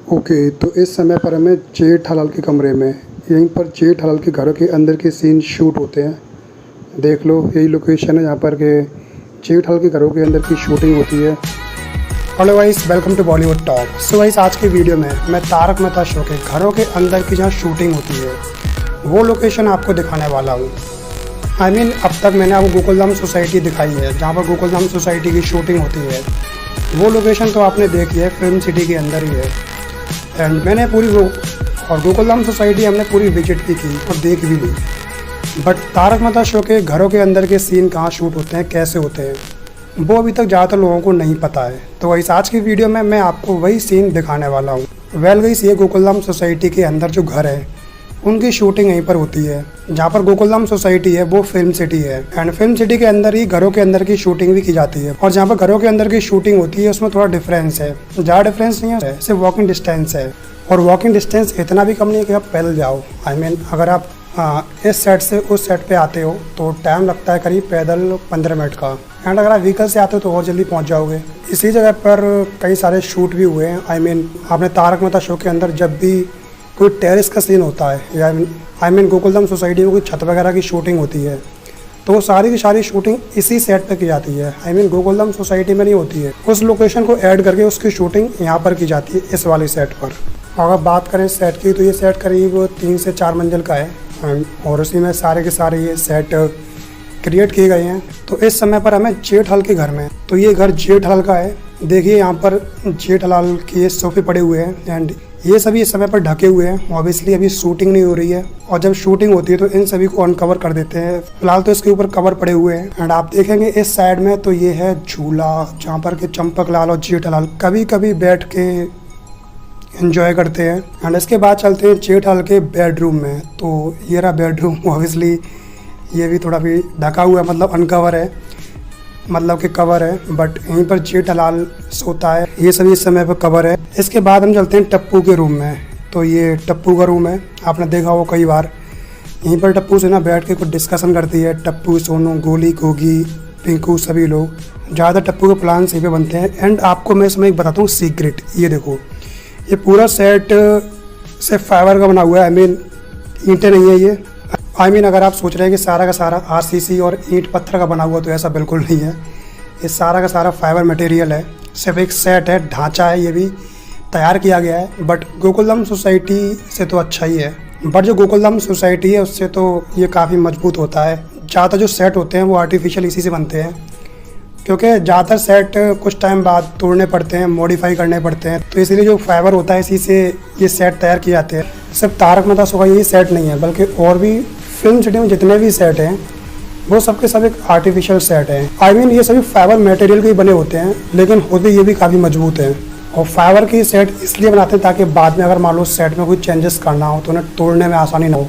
Okay, तो इस समय पर हमें जेठालाल के कमरे में, यहीं पर जेठालाल के घरों के अंदर के सीन शूट होते हैं। देख लो, यही लोकेशन है जहाँ पर के जेठालाल के घरों के अंदर की शूटिंग होती है। Hello guys, welcome to Bollywood talk. So guys, आज की वीडियो में मैं तारक मेहता शो के घरों के अंदर की जहाँ शूटिंग होती है वो लोकेशन आपको दिखाने वाला हूँ। अब तक मैंने आपको गोकुलधाम सोसाइटी दिखाई है, जहाँ पर गोकुलधाम सोसाइटी की शूटिंग होती है। वो लोकेशन तो आपने देखी है, फिल्म सिटी के अंदर ही है। एंड मैंने पूरी वो और गोकुलधाम सोसाइटी हमने पूरी विजिट भी की और देख भी ली। बट तारक मेहता शो के घरों के अंदर के सीन कहाँ शूट होते हैं, कैसे होते हैं, वो अभी तक ज़्यादातर लोगों को नहीं पता है। तो इस आज की वीडियो में मैं आपको वही सीन दिखाने वाला हूँ। गाइस, ये गोकुलधाम सोसाइटी के अंदर जो घर है उनकी शूटिंग यहीं पर होती है। जहाँ पर गोकुलधाम सोसाइटी है वो फिल्म सिटी है, एंड फिल्म सिटी के अंदर ही घरों के अंदर की शूटिंग भी की जाती है। और जहाँ पर घरों के अंदर की शूटिंग होती है उसमें थोड़ा डिफरेंस है, ज़्यादा डिफरेंस नहीं है, सिर्फ वॉकिंग डिस्टेंस है। और वॉकिंग डिस्टेंस इतना भी कम नहीं है कि आप पैदल जाओ। अगर आप इस सेट से उस सेट पे आते हो तो टाइम लगता है करीब पैदल 15 मिनट का। एंड अगर आप व्हीकल से आते हो तो और जल्दी पहुंच जाओगे। इसी जगह पर कई सारे शूट भी हुए हैं। आपने तारक मेहता शो के अंदर जब भी कोई टेरेस का सीन होता है या गोकुलधाम सोसाइटी में कोई छत वगैरह की शूटिंग होती है तो वो सारी की सारी शूटिंग इसी सेट पे की जाती है। गोकुलधाम सोसाइटी में नहीं होती है। उस लोकेशन को ऐड करके उसकी शूटिंग यहाँ पर की जाती है, इस वाली सेट पर। अगर बात करें सेट की तो ये सेट करीब 3 से 4 मंजिल का है और उसी में सारे के सारे ये सेट क्रिएट किए गए हैं। तो इस समय पर हमें जेठालाल के घर में, तो ये घर जेठालाल का है। देखिए यहाँ पर जेठालाल के ये सोफे पड़े हुए हैं एंड ये सभी इस समय पर ढके हुए हैं। ऑब्वियसली अभी शूटिंग नहीं हो रही है और जब शूटिंग होती है तो इन सभी को अनकवर कर देते हैं। फिलहाल तो इसके ऊपर कवर पड़े हुए हैं। एंड आप देखेंगे इस साइड में तो ये है झूला, जहाँ पर के चंपकलाल और जेठालाल कभी कभी बैठ के एंजॉय करते हैं। एंड इसके बाद चलते हैं जेठालाल के बेडरूम में। तो ये रहा बेडरूम। ऑब्वियसली ये भी थोड़ा भी ढका हुआ है, मतलब अनकवर है, मतलब कि कवर है, बट यहीं पर जेठालाल सोता है। ये सभी इस समय पर कवर है। इसके बाद हम चलते हैं टप्पू के रूम में। तो ये टप्पू का रूम है, आपने देखा हो कई बार। यहीं पर टप्पू से ना बैठ के कुछ डिस्कशन करती है टप्पू, सोनू, गोली, गोगी, पिंकू, सभी लोग। ज़्यादा टप्पू के प्लान यहीं पे बनते हैं। एंड आपको मैं इसमें एक बताता हूँ सीक्रेट। ये देखो, ये पूरा सेट से फाइबर का बना हुआ है। ईंटें नहीं है ये। अगर आप सोच रहे हैं कि सारा का सारा आरसीसी और ईंट पत्थर का बना हुआ, तो ऐसा बिल्कुल नहीं है। ये सारा का सारा फाइबर मटेरियल है। सिर्फ एक सेट है, ढांचा है, ये भी तैयार किया गया है। बट गोकुलधाम सोसाइटी से तो अच्छा ही है। बट जो गोकुलधाम सोसाइटी है उससे तो ये काफ़ी मजबूत होता है। ज़्यादातर जो सेट होते हैं वो आर्टिफिशियल इसी से बनते हैं, क्योंकि ज़्यादातर सेट कुछ टाइम बाद तोड़ने पड़ते हैं, मॉडिफाई करने पड़ते हैं। तो इसीलिए जो फाइबर होता है इसी से ये सेट तैयार किए जाते हैं। सिर्फ तारक मेहता शो का ये सेट नहीं है, बल्कि और भी फिल्म सिटी में जितने भी सेट हैं वो सबके सब एक आर्टिफिशियल सेट हैं। ये सभी फाइबर मटेरियल के ही बने होते हैं, लेकिन होते ये भी काफ़ी मजबूत हैं। और फाइबर के सेट इसलिए बनाते हैं ताकि बाद में अगर मान लो सेट में कोई चेंजेस करना हो तो उन्हें तोड़ने में आसानी ना हो।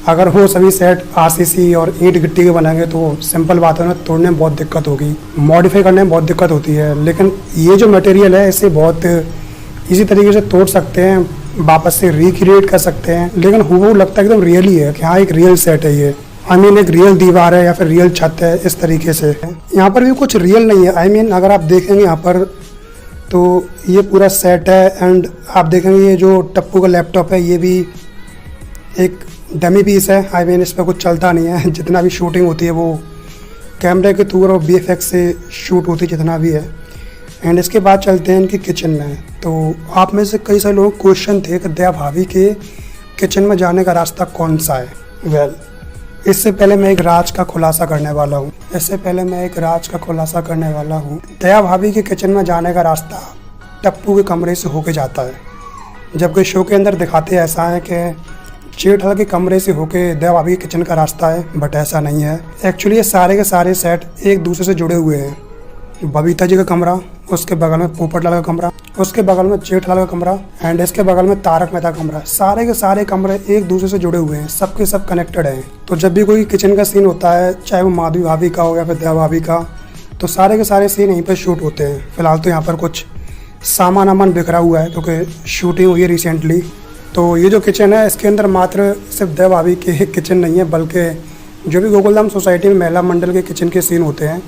अगर वो सभी सेट आरसीसी और ईंट गिट्टी के बनेंगे तो सिंपल बात है, उन्हें तोड़ने में बहुत दिक्कत होगी, मॉडिफाई करने में बहुत दिक्कत होती है। लेकिन ये जो मटेरियल है इसे बहुत इसी तरीके से तोड़ सकते हैं, वापस से रिक्रिएट कर सकते हैं। लेकिन वो लगता है एकदम रियल ही है कि हाँ एक रियल सेट है ये। एक रियल दीवार है या फिर रियल छत है, इस तरीके से। यहाँ पर भी कुछ रियल नहीं है। अगर आप देखेंगे यहाँ पर तो ये पूरा सेट है। एंड आप देखेंगे ये जो टप्पू का लैपटॉप है ये भी एक डमी पीस है। इस पर कुछ चलता नहीं है। जितना भी शूटिंग होती है वो कैमरे के थ्रू और VFX से शूट होती है, जितना भी है। एंड इसके बाद चलते हैं इनके किचन में। तो आप में से कई सारे लोग क्वेश्चन थे कि दया भाभी के किचन में जाने का रास्ता कौन सा है। इससे पहले मैं एक राज का खुलासा करने वाला हूँ। दया भाभी के किचन में जाने का रास्ता टप्पू के कमरे से होके जाता है, जबकि शो के अंदर दिखाते ऐसा है कि जेठालाल के कमरे से होके दया भाभी के किचन का रास्ता है, बट ऐसा नहीं है। एक्चुअली ये सारे के सारे सेट एक दूसरे से जुड़े हुए हैं। बबीता जी का कमरा, उसके बगल में पोपटलाल का कमरा, उसके बगल में जेठालाल का कमरा, एंड इसके बगल में तारक मेहता का कमरा। सारे के सारे कमरे एक दूसरे से जुड़े हुए हैं, सबके सब कनेक्टेड हैं। तो जब भी कोई किचन का सीन होता है, चाहे वो माधवी भाभी का हो या फिर दया भाभी का, तो सारे के सारे सीन यहीं पर शूट होते हैं। फिलहाल तो यहाँ पर कुछ सामान बिखरा हुआ है क्योंकि शूटिंग हुई है रिसेंटली। तो ये जो किचन है इसके अंदर मात्र सिर्फ दया भाभी के किचन नहीं है, बल्कि जो भी गोकुलधाम सोसाइटी में महिला मंडल के किचन के सीन होते हैं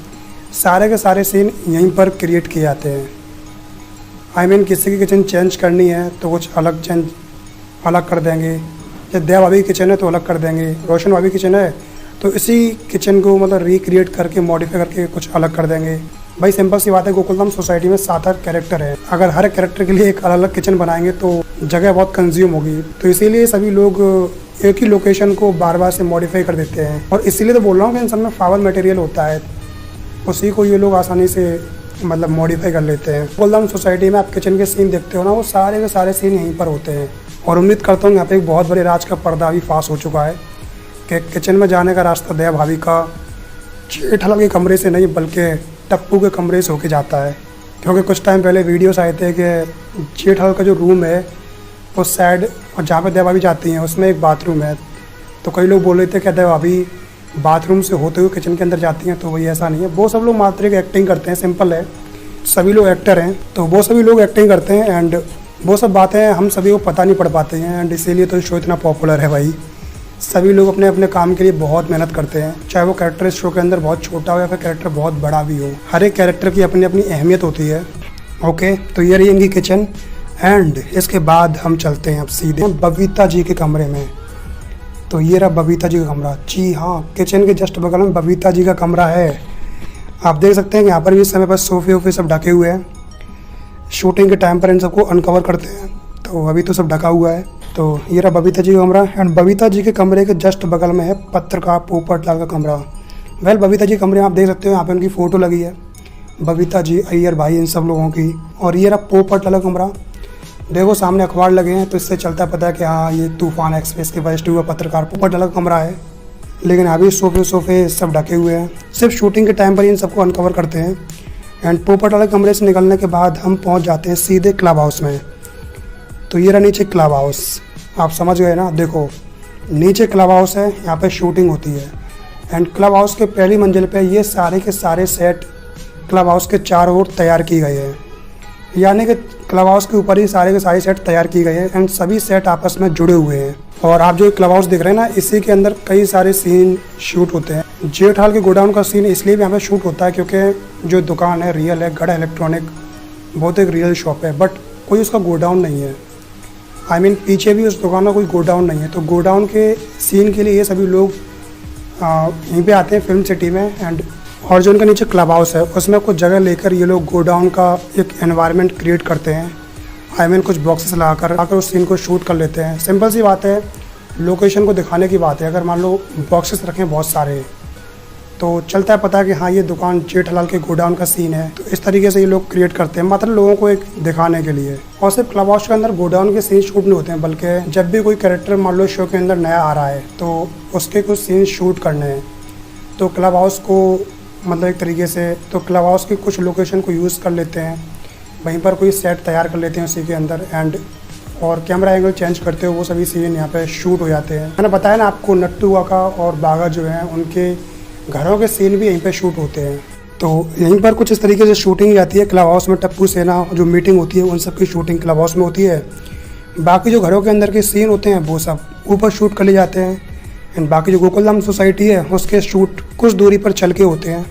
सारे के सारे सीन यहीं पर क्रिएट किए जाते हैं। किसी की किचन चेंज करनी है तो कुछ अलग कर देंगे। जैसे देव भाभी की किचन है तो अलग कर देंगे, रोशन भाभी की किचन है तो इसी किचन को मतलब रिक्रिएट करके मॉडिफाई करके कुछ अलग कर देंगे। भाई सिंपल सी बात है, गोकुलधाम सोसाइटी में 7-8 कैरेक्टर है। अगर हर कैरेक्टर के लिए एक अलग अलग किचन बनाएंगे तो जगह बहुत कंज्यूम होगी, तो इसीलिए सभी लोग एक ही लोकेशन को बार बार से मॉडिफाई कर देते हैं। और इसीलिए तो बोल रहा हूँ कि इन सब में फावल मटेरियल होता है, उसी को ये लोग आसानी से मतलब मॉडिफाई कर लेते हैं। गोकुलधाम सोसाइटी में आप किचन के सीन देखते हो ना, वो सारे के सारे सीन यहीं पर होते हैं। और उम्मीद करता हूँ यहाँ पे एक बहुत बड़े राज का पर्दा भी फांस हो चुका है कि किचन में जाने का रास्ता दया भाभी का जेठालाल के कमरे से नहीं बल्कि टप्पू के कमरे से होके जाता है। क्योंकि कुछ टाइम पहले वीडियोस आए थे कि जेठालाल का जो रूम है उस साइड और जहाँ पे दया भाभी जाती हैं उसमें एक बाथरूम है, तो कई लोग बोल रहे थे कि दया भाभी बाथरूम से होते हुए किचन के अंदर जाती हैं, तो वही ऐसा नहीं है। वो सब लोग मात्र एक एक्टिंग करते हैं, सिंपल है, सभी लोग एक्टर हैं तो वो सभी लोग एक्टिंग करते हैं एंड वो सब बातें हम सभी को पता नहीं पड़ पाते हैं। एंड इसीलिए तो शो इतना पॉपुलर है भाई, सभी लोग अपने अपने काम के लिए बहुत मेहनत करते हैं, चाहे वो कैरेक्टर इस शो के अंदर बहुत छोटा हो या फिर कैरेक्टर बहुत बड़ा भी हो। हर एक कैरेक्टर की अपनी अपनी अहमियत होती है। ओके, तो ये रही इनकी किचन एंड इसके बाद हम चलते हैं अब सीधे बबीता जी के कमरे में। तो ये रहा बबीता जी का कमरा। जी हाँ, किचन के जस्ट बगल में बबीता जी का कमरा है। आप देख सकते हैं कि यहाँ पर भी इस समय पर सोफे वोफे सब ढके हुए हैं। शूटिंग के टाइम पर इन सबको अनकवर करते हैं, तो अभी तो सब ढका हुआ है। तो ये रहा बबीता जी का कमरा एंड बबीता जी के कमरे के जस्ट बगल में है पत्रकार पोपटलाल का कमरा। वेल बबीता जी कमरे आप देख सकते हो, यहाँ पे उनकी फ़ोटो लगी है, बबीता जी, अय्यर भाई, इन सब लोगों की। और ये रहा पोपटलाल का कमरा। देखो सामने अखबार लगे हैं तो इससे चलता पता है कि हाँ ये तूफान एक्सप्रेस के फर्स्ट हुआ पत्रकार पोपटलाल का कमरा है। लेकिन अभी सोफे सब ढके हुए हैं, सिर्फ शूटिंग के टाइम पर इन सबको अनकवर करते हैं। एंड पोपटलाल कमरे से निकलने के बाद हम पहुंच जाते हैं सीधे क्लब हाउस में। तो ये रहा नीचे क्लब हाउस, आप समझ गए ना। देखो नीचे क्लब हाउस है, यहाँ पे शूटिंग होती है एंड क्लब हाउस के पहली मंजिल पे ये सारे के सारे सेट क्लब हाउस के चारों ओर तैयार किए गए हैं, यानी कि क्लब हाउस के ऊपर ही सारे के सारे सेट तैयार किए गए हैं एंड सभी सेट आपस में जुड़े हुए हैं। और आप जो क्लब हाउस देख रहे हैं ना, इसी के अंदर कई सारे सीन शूट होते हैं। जेठालाल के गोडाउन का सीन इसलिए भी यहाँ पे शूट होता है क्योंकि जो दुकान है रियल है, गढ़ इलेक्ट्रॉनिक बहुत एक रियल शॉप है, बट कोई उसका गोडाउन नहीं है। पीछे भी उस दुकान का कोई गोडाउन नहीं है, तो गोडाउन के सीन के लिए ये सभी लोग यहीं पे आते हैं फिल्म सिटी में। एंड और जो उनका नीचे क्लब हाउस है उसमें कुछ जगह लेकर ये लोग गोडाउन का एक एनवायरनमेंट क्रिएट करते हैं। कुछ बॉक्सेस लगाकर उस सीन को शूट कर लेते हैं। सिंपल सी बात है, लोकेशन को दिखाने की बात है। अगर मान लो बॉक्सेस रखें बहुत सारे तो चलता है पता है कि हाँ ये दुकान जेठालाल के गोडाउन का सीन है, तो इस तरीके से ये लोग क्रिएट करते हैं मतलब लोगों को एक दिखाने के लिए। और सिर्फ क्लब हाउस के अंदर गोडाउन के सीन शूट नहीं होते हैं, बल्कि जब भी कोई कैरेक्टर मान लो शो के अंदर नया आ रहा है तो उसके कुछ सीन शूट करने हैं, तो क्लब हाउस को मतलब एक तरीके से तो क्लब हाउस की कुछ लोकेशन को यूज़ कर लेते हैं, वहीं पर कोई सेट तैयार कर लेते हैं उसी के अंदर एंड और कैमरा एंगल चेंज करते हो वो सभी सीन यहाँ पे शूट हो जाते हैं। मैंने बताया ना आपको, नट्टू काका और बागा जो हैं उनके घरों के सीन भी यहीं पे शूट होते हैं। तो यहीं पर कुछ इस तरीके से शूटिंग जाती है क्लब हाउस में। टप्पू सेना जो मीटिंग होती है उन सब की शूटिंग क्लब हाउस में होती है। बाकी जो घरों के अंदर के सीन होते हैं वो सब ऊपर शूट कर ले जाते हैं एंड बाकी जो गोकुलधाम सोसाइटी है उसके शूट कुछ दूरी पर चल के होते हैं।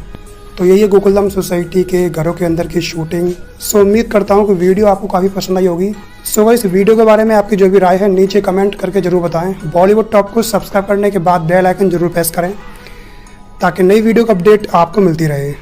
तो यही है गोकुलधाम सोसाइटी के घरों के अंदर की शूटिंग। सो उम्मीद करता हूँ कि वीडियो आपको काफ़ी पसंद आई होगी। सो इस वीडियो के बारे में आपकी जो भी राय है नीचे कमेंट करके ज़रूर बताएं। बॉलीवुड टॉप को सब्सक्राइब करने के बाद बेल आइकन जरूर प्रेस करें ताकि नई वीडियो का अपडेट आपको मिलती रहे।